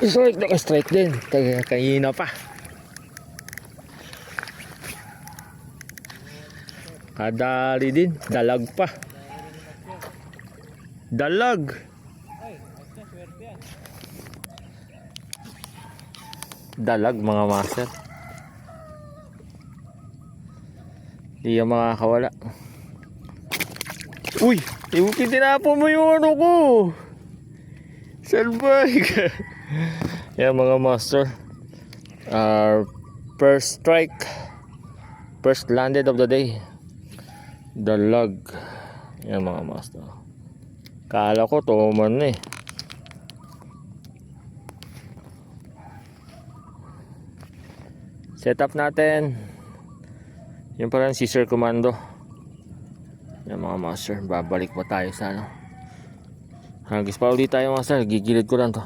Strike, naka-strike din. Kanina pa. Kadali din. Dalag pa. Dalag. Dalag mga master. Hindi yung makakawala. Uy! Ibukin tinapo mo yung ano ko. Salbay ka. Yan mga master. First strike. First landed of the day. Dalag. Yan mga master. Kala ko tuman na eh. Setup natin. Yung parang scissor commando. Yan mga master. Babalik pa tayo sa ano. Hagis pa ulit tayo master. Gigilid ko lang to.